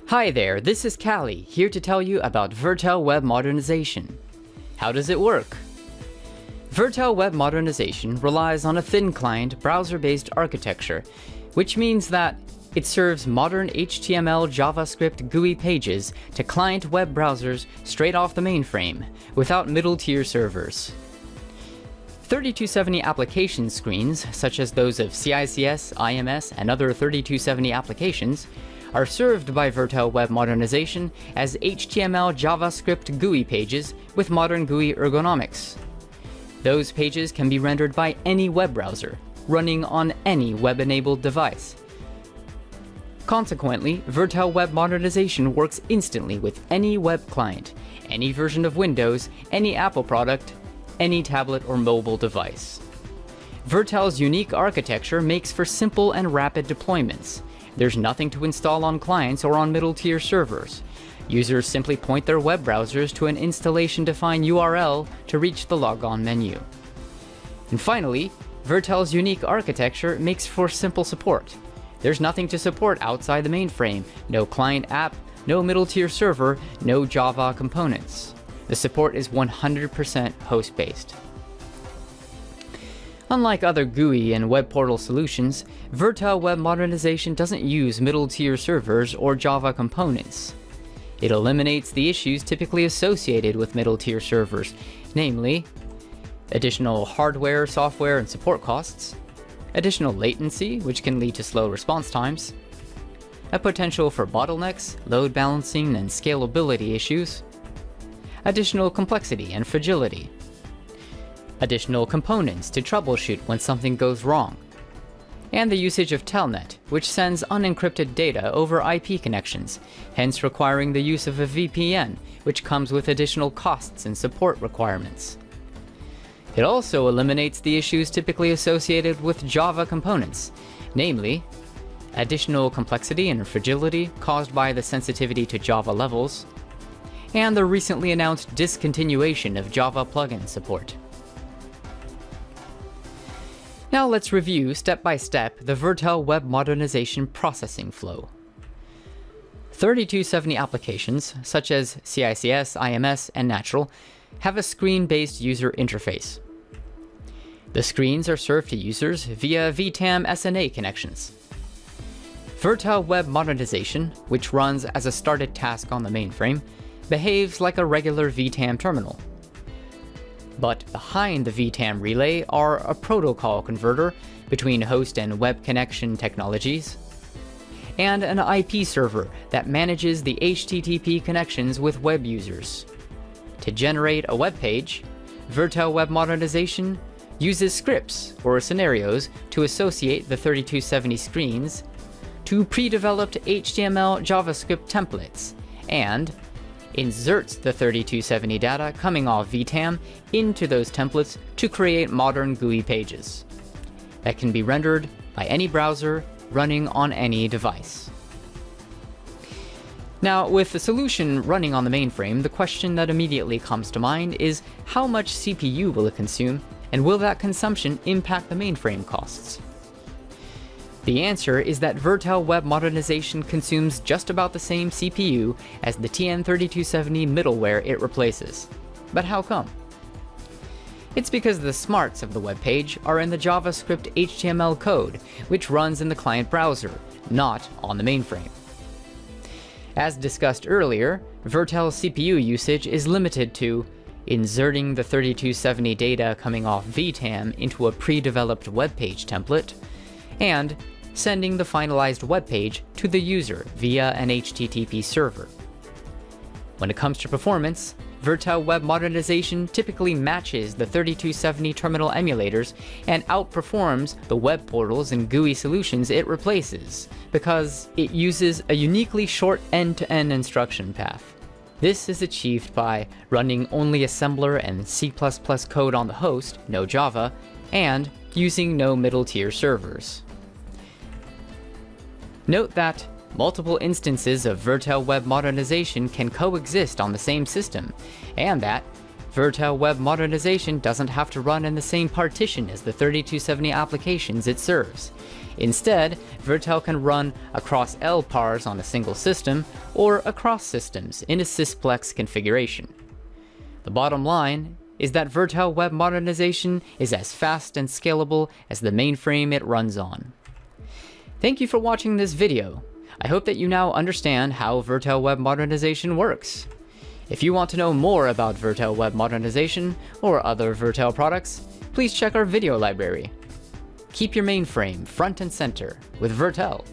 Hi there, this is Callie, here to tell you about Virtel Web Modernization. How does it work? Virtel Web Modernization relies on a thin client, browser-based architecture, which means that it serves modern HTML JavaScript GUI pages to client web browsers straight off the mainframe, without middle-tier servers. 3270 application screens, such as those of CICS, IMS, and other 3270 applications, are served by Virtel Web Modernization as HTML JavaScript GUI pages with modern GUI ergonomics. Those pages can be rendered by any web browser, running on any web-enabled device. Consequently, Virtel Web Modernization works instantly with any web client, any version of Windows, any Apple product, any tablet or mobile device. Virtel's unique architecture makes for simple and rapid deployments. There's nothing to install on clients or on middle-tier servers. Users simply point their web browsers to an installation-defined URL to reach the logon menu. And finally, Virtel's unique architecture makes for simple support. There's nothing to support outside the mainframe, no client app, no middle-tier server, no Java components. The support is 100% host-based. Unlike other GUI and web portal solutions, Virtel Web Modernization doesn't use middle-tier servers or Java components. It eliminates the issues typically associated with middle-tier servers, namely, additional hardware, software, and support costs, additional latency, which can lead to slow response times, a potential for bottlenecks, load balancing, and scalability issues, additional complexity and fragility, additional components to troubleshoot when something goes wrong, and the usage of Telnet, which sends unencrypted data over IP connections, hence requiring the use of a VPN, which comes with additional costs and support requirements. It also eliminates the issues typically associated with Java components, namely, additional complexity and fragility caused by the sensitivity to Java levels, and the recently announced discontinuation of Java plugin support. Now let's review step by step the Virtel Web Modernization processing flow. 3270 applications, such as CICS, IMS, and Natural, have a screen-based user interface. The screens are served to users via VTAM SNA connections. Virtel Web Modernization, which runs as a started task on the mainframe, behaves like a regular VTAM terminal. But behind the VTAM relay are a protocol converter between host and web connection technologies, and an IP server that manages the HTTP connections with web users. To generate a web page, Virtel Web Modernization uses scripts or scenarios to associate the 3270 screens to pre-developed HTML JavaScript templates, and inserts the 3270 data coming off VTAM into those templates to create modern GUI pages that can be rendered by any browser running on any device. Now, with the solution running on the mainframe, the question that immediately comes to mind is how much CPU will it consume, and will that consumption impact the mainframe costs? The answer is that Virtel Web Modernization consumes just about the same CPU as the TN3270 middleware it replaces. But how come? It's because the smarts of the web page are in the JavaScript HTML code, which runs in the client browser, not on the mainframe. As discussed earlier, Virtel's CPU usage is limited to inserting the 3270 data coming off VTAM into a pre-developed web page template, and sending the finalized web page to the user via an HTTP server. When it comes to performance, Virtel Web Modernization typically matches the 3270 terminal emulators and outperforms the web portals and GUI solutions it replaces, because it uses a uniquely short end-to-end instruction path. This is achieved by running only assembler and C++ code on the host, no Java, and using no middle-tier servers. Note that multiple instances of Virtel Web Modernization can coexist on the same system, and that Virtel Web Modernization doesn't have to run in the same partition as the 3270 applications it serves. Instead, Virtel can run across LPARs on a single system, or across systems in a sysplex configuration. The bottom line is that Virtel Web Modernization is as fast and scalable as the mainframe it runs on. Thank you for watching this video. I hope that you now understand how Virtel Web Modernization works. If you want to know more about Virtel Web Modernization or other Virtel products, please check our video library. Keep your mainframe front and center with Virtel.